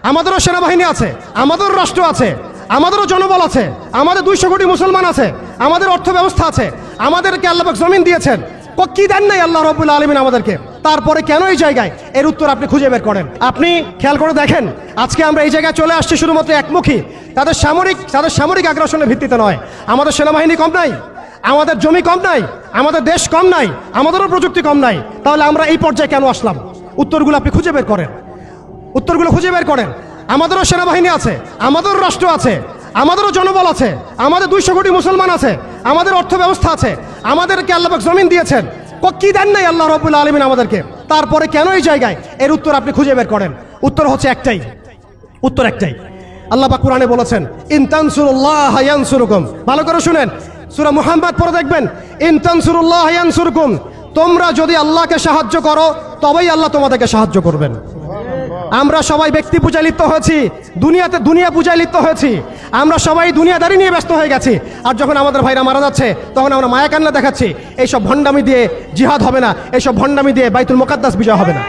আমাদেরও সেনাবাহিনী আছে, আমাদেরও রাষ্ট্র আছে, আমাদেরও জনবল আছে, আমাদের 200 কোটি মুসলমান আছে, আমাদের অর্থ ব্যবস্থা আছে, আমাদেরকে আল্লাহ পাক জমিন দিয়েছেন। কি দেন নাই আল্লাহ রাব্বুল আলামিন আমাদেরকে? তারপরে কেন এই জায়গায়? এর উত্তর আপনি খুঁজে বের করেন। আপনি খেয়াল করে দেখেন, আজকে আমরা এই জায়গায় চলে আসছি শুধুমাত্র একমুখী, তাদের সামরিক আগ্রাসনের ভিত্তিতে নয়। আমাদের সেনাবাহিনী কম নাই, আমাদের জমি কম নাই, আমাদের দেশ কম নাই, আমাদেরও প্রযুক্তি কম নাই। তাহলে আমরা এই পর্যায়ে কেন আসলাম? উত্তরগুলো আপনি খুঁজে বের করেন, উত্তরগুলো খুঁজে বের করেন। আমাদেরও সেনাবাহিনী আছে, আমাদেরও রাষ্ট্র আছে, আমাদেরও জনবল আছে, আমাদের 200 কোটি মুসলমান আছে, আমাদের অর্থ ব্যবস্থা আছে, আমাদেরকে আল্লাহ পাক জমিন দিয়েছেন। কি দেন নাই আল্লাহ রাব্বুল আলামিন আমাদেরকে? তারপরে কেন এই জায়গায়? এর উত্তর আপনি খুঁজে বের করেন। উত্তর হচ্ছে একটাই, উত্তর একটাই। আল্লাহ পাক কোরআনে বলেছেন, ইন তানসুরুল্লাহ ইয়ানসুরকুম। ভালো করে শুনেন, সূরা মুহাম্মদ পড়ে দেখবেন, ইন তানসুরুল্লাহ ইয়ানসুরকুম। তোমরা যদি আল্লাহকে সাহায্য করো তবেই আল্লাহ তোমাদেরকে সাহায্য করবেন। আমরা সবাই ব্যক্তি পূজায় লিপ্ত হয়েছি, দুনিয়া পূজায় লিপ্ত হয়েছি, আমরা সবাই দুনিয়াদারি নিয়ে ব্যস্ত হয়ে গেছি। আর যখন আমাদের ভাইরা মারা যাচ্ছে তখন আমরা মায়া কান্না দেখাচ্ছি। এইসব ভণ্ডামি দিয়ে জিহাদ হবে না, এইসব ভণ্ডামি দিয়ে বাইতুল মুকাদ্দাস বিজয় হবে না।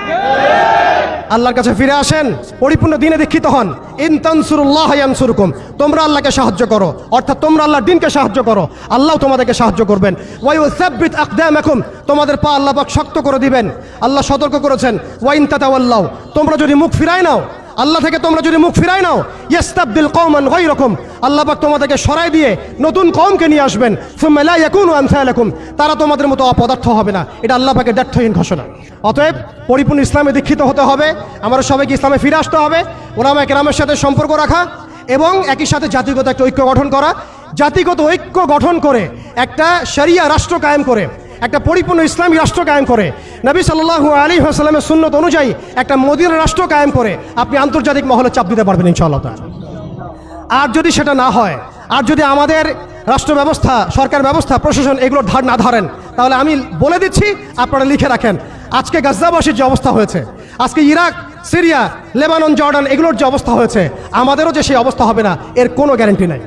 আল্লাহর কাছে ফিরে আসেন, পরিপূর্ণ দ্বীনে দীক্ষিত হন। ইন তানসুরুল্লাহ ইয়ানসুরকুম। তোমরা আল্লাহকে সাহায্য করো, অর্থাৎ তোমরা আল্লাহর দ্বীনকে সাহায্য করো, আল্লাহ তোমাদেরকে সাহায্য করবেন। ওয়া ইউসাব্বিত আকদামাকুম। তোমাদের পা আল্লাহ পাক শক্ত করে দিবেন। আল্লাহ সতর্ক করেছেন, ওয়া ইন তাতাওয়াল্লাউ। তোমরা যদি মুখ ফিরায় নাও, আল্লাহ থেকে তোমরা যদি মুখ ফিরায় নাও, ইস্তাবদিল কওমান গায়রাকুম। আল্লাহ পাক তোমাদেরকে সরাই দিয়ে নতুন কওমকে নিয়ে আসবেন। সুম্মা লা ইয়াকুনু আমসালাকুম। তারা তোমাদের মতো অপদার্থ হবে না। এটা আল্লাহ পাকের দ্ব্যর্থহীন ঘোষণা। অতএব পরিপূর্ণ ইসলামে দীক্ষিত হতে হবে, আমরা সবাইকে ইসলামে ফিরে আসতে হবে, ওলামায়ে কেরামের সাথে সম্পর্ক রাখা এবং একই সাথে জাতিগত একটা ঐক্য গঠন করা। জাতিগত ঐক্য গঠন করে একটা শরিয়া রাষ্ট্র কায়েম করে, একটা পরিপূর্ণ ইসলামী রাষ্ট্র কায়েম করে, নবী সাল্লাল্লাহু আলাইহি ওয়াসাল্লামের সুন্নত অনুযায়ী একটা মদিনা রাষ্ট্র কায়েম করে আপনি আন্তর্জাতিক মহলে চাপ দিতে পারবেন ইনশাআল্লাহ তাআলা। আর যদি সেটা না হয়, আর যদি আমাদের রাষ্ট্র ব্যবস্থা, সরকার ব্যবস্থা, প্রশাসন এগুলোর ধার না ধরেন, তাহলে আমি বলে দিচ্ছি, আপনারা লিখে রাখেন, আজকে গাজ্জাবাসীর যে অবস্থা হয়েছে, আজকে ইরাক, সিরিয়া, লেবানন, জর্ডান এগুলোর যে অবস্থা হয়েছে, আমাদেরও যে সেই অবস্থা হবে না এর কোনো গ্যারান্টি নাই।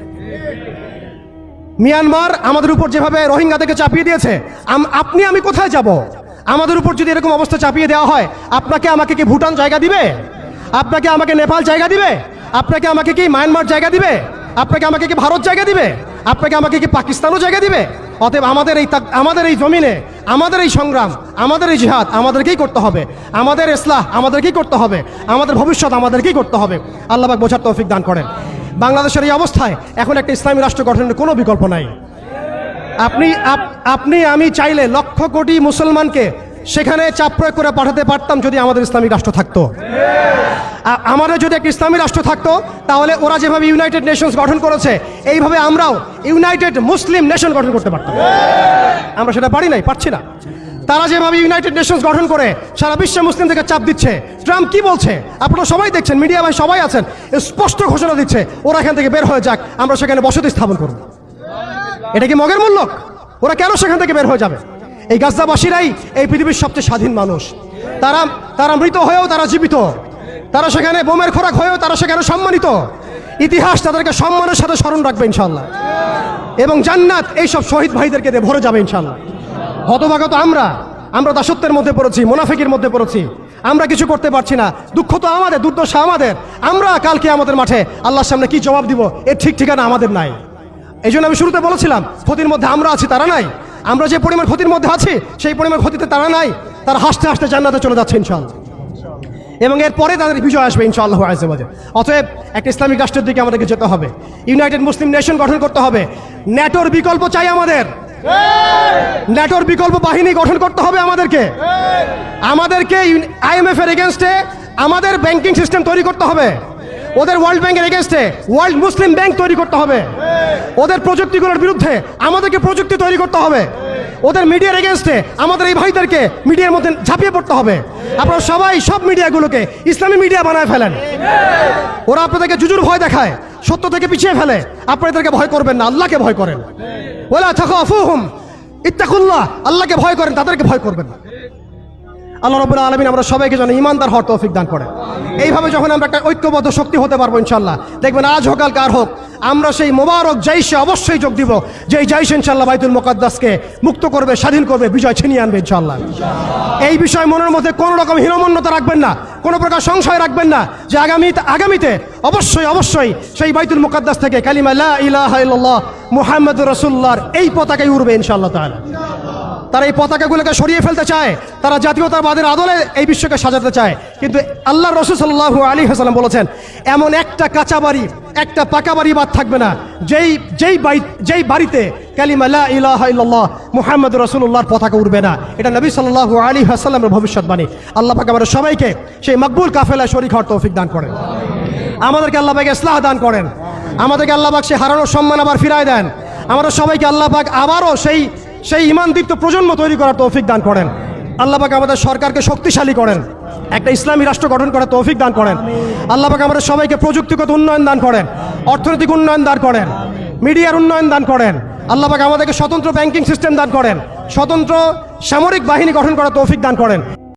মিয়ানমার আমাদের উপর যেভাবে রোহিঙ্গাদেরকে চাপিয়ে দিয়েছে, আপনি আমি কোথায় যাব? আমাদের উপর যদি এরকম অবস্থা চাপিয়ে দেওয়া হয়, আপনাকে আমাকে কি ভুটান জায়গা দিবে? আপনাকে আমাকে নেপাল জায়গা দিবে? আপনাকে আমাকে কি মায়ানমার জায়গা দিবে? আপনাকে আমাকে কি ভারত জায়গা দিবে? আপনাকে আমাকে কি পাকিস্তানও জায়গা দিবে? অতএব আমাদের এই জমিনে, আমাদের এই সংগ্রাম, আমাদের এই জিহাদ আমাদেরকেই করতে হবে, আমাদের ইসলাহ আমাদেরকেই করতে হবে, আমাদের ভবিষ্যৎ আমাদেরকেই করতে হবে। আল্লাহ পাক বোঝার তৌফিক দান করেন। বাংলাদেশের এই অবস্থায় এখন একটা ইসলামী রাষ্ট্র গঠনের কোনো বিকল্প নাই। আপনি আমি চাইলে লক্ষ কোটি মুসলমানকে সেখানে চাপ প্রয়োগ করে পাঠাতে পারতাম যদি আমাদের ইসলামিক রাষ্ট্র থাকতো। আমাদের যদি একটা ইসলামী রাষ্ট্র থাকতো, তাহলে ওরা যেভাবে ইউনাইটেড নেশনস গঠন করেছে, এইভাবে আমরাও ইউনাইটেড মুসলিম নেশন গঠন করতে পারতাম। আমরা সেটা পারছি না। তারা যেভাবে ইউনাইটেড নেশনস গঠন করে সারা বিশ্বে মুসলিমদেরকে চাপ দিচ্ছে, ট্রাম্প কি বলছে আপনারা সবাই দেখছেন, মিডিয়া ভাই সবাই আছেন, স্পষ্ট ঘোষণা দিচ্ছে ওরা এখান থেকে বের হয়ে যাক, আমরা সেখানে বসতি স্থাপন করব। এটা কি মগের মূল্য? ওরা কেন সেখান থেকে বের হয়ে যাবে? এই গাজ্জাবাসীরাই এই পৃথিবীর সবচেয়ে স্বাধীন মানুষ। তারা মৃত হয়েও তারা জীবিত, তারা সেখানে বোমের খোরাক হয়েও তারা সেখানে সম্মানিত। ইতিহাস তাদেরকে সম্মানের সাথে স্মরণ রাখবে ইনশাআল্লাহ, এবং জান্নাত এইসব শহীদ ভাইদেরকে দিয়ে ভরে যাবে ইনশাআল্লাহ। হতভাগ্য আমরা দাসত্বের মধ্যে পড়েছি, মুনাফিকের মধ্যে পড়েছি, আমরা কিছু করতে পারছি না। দুঃখ তো আমাদের, দুর্দশা আমাদের। আমরা কালকে আমাদের মাঠে আল্লাহর সামনে কি জবাব দিব এর ঠিক ঠিকানা আমাদের নাই। এই জন্য আমি শুরুতে বলেছিলাম, ক্ষতির মধ্যে আমরা আছি, তারা নাই। আমরা যে পরিমাণ ক্ষতির মধ্যে আছি সেই পরিমাণ ক্ষতিতে তারা নাই। তারা হাসতে হাসতে জান্নাতে চলে যাচ্ছে ইনশাআল্লাহ, এবং এরপরে তাদের বিজয় আসবে ইনশাআল্লাহ আযজা ওয়া জাল। অতএব একটা ইসলামিক রাষ্ট্রের দিকে আমাদেরকে যেতে হবে, ইউনাইটেড মুসলিম নেশন গঠন করতে হবে। ন্যাটোর বিকল্প চাই আমাদের, ন্যাটোর বিকল্প বাহিনী গঠন করতে হবে আমাদেরকে IMF এর এগেইনস্টে আমাদের ব্যাংকিং সিস্টেম তৈরি করতে হবে, ওদের ওয়ার্ল্ড ব্যাংকের এগেইনস্টে ওয়ার্ল্ড মুসলিম ব্যাংক তৈরি করতে হবে, ওদের প্রযুক্তিগুলোর বিরুদ্ধে আমাদেরকে প্রযুক্তি তৈরি করতে হবে, ওদের মিডিয়ার এগেইনস্টে আমাদের এই ভাইদেরকে মিডিয়ার মধ্যে ঝাঁপিয়ে পড়তে হবে। আপনারা সবাই সব মিডিয়াগুলোকে ইসলামী মিডিয়া বানায় ফেলেন। ওরা আপনাদেরকে জুজুর ভয় দেখায়, সত্য থেকে পিছিয়ে ফেলে। আপনারা এদেরকে ভয় করবেন না, আল্লাহকে ভয় করেন। ওয়ালা তাখাফুহুম ইত্তাকুল্লাহ, আল্লাহকে ভয় করেন, তাদেরকে ভয় করবেন না। আল্লাহ রাব্বুল আলামিন আমরা সবাইকে যেন ঈমানদার হওয়ার তৌফিক দান করে। এইভাবে যখন আমরা একটা ঐক্যবদ্ধ শক্তি হতে পারবো ইনশাআল্লাহ, দেখবেন আজ হোক আর কার হোক, আমরা সেই মোবারক জাইশে অবশ্যই যোগ দিব, যেই জাইশ ইনশাআল্লাহ বাইতুল মুকাদ্দাসকে মুক্ত করবে, স্বাধীন করবে, বিজয় ছিনিয়ে আনবে ইনশাআল্লাহ। এই বিষয়ে মনের মধ্যে কোনো রকম হীনমন্যতা রাখবেন না, কোনো প্রকার সংশয় রাখবেন না যে আগামীতে অবশ্যই সেই বাইতুল মুকাদ্দাস থেকে কালিমা লা ইলাহা ইল্লাল্লাহ মুহাম্মাদুর রাসূলুল্লাহর এই পতাকাই উড়বে ইনশাআল্লাহ তাআলা। তারা এই পতাকাগুলোকে সরিয়ে ফেলতে চায়, তারা জাতীয়তাবাদের আদলে এই বিশ্বকে সাজাতে চায়, কিন্তু আল্লাহর রাসূল সাল্লাল্লাহু আলাইহি ওয়াসাল্লাম বলেছেন এমন একটা কাঁচা বাড়ি, একটা পাকা বাড়ি বাদ থাকবে না যেই বাড়িতে কালিমা লা ইলাহা ইল্লাল্লাহ মুহাম্মাদুর রাসূলুল্লাহর পতাকা উড়বে না। এটা নবী সাল্লাল্লাহু আলাইহি ওয়াসাল্লামের ভবিষ্যৎবাণী। আল্লাহ পাক আমাদের সবাইকে সেই মকবুল কাফেলায় শরীক হওয়ার তৌফিক দান করেন, আমাদেরকে আল্লাহ পাক ইসলাহ দান করেন, আমাদেরকে আল্লাহ পাক সেই হারানোর সম্মান আবার ফিরায় দেন, আমাদের সবাইকে আল্লাহ পাক আবারও সেই ঈমানদীপ্ত প্রজন্ম তৈরি করার তৌফিক দান করেন। আল্লাহ পাক আমাদের সরকারকে শক্তিশালী করেন, একটা ইসলামী রাষ্ট্র গঠন করার তৌফিক দান করেন। আল্লাহ পাক আমাদের সবাইকে প্রযুক্তিগত উন্নয়ন দান করেন, অর্থনৈতিক উন্নয়ন দান করেন, মিডিয়ার উন্নয়ন দান করেন। আল্লাহ পাক আমাদেরকে স্বতন্ত্র ব্যাংকিং সিস্টেম দান করেন, স্বতন্ত্র সামরিক বাহিনী গঠন করার তৌফিক দান করেন।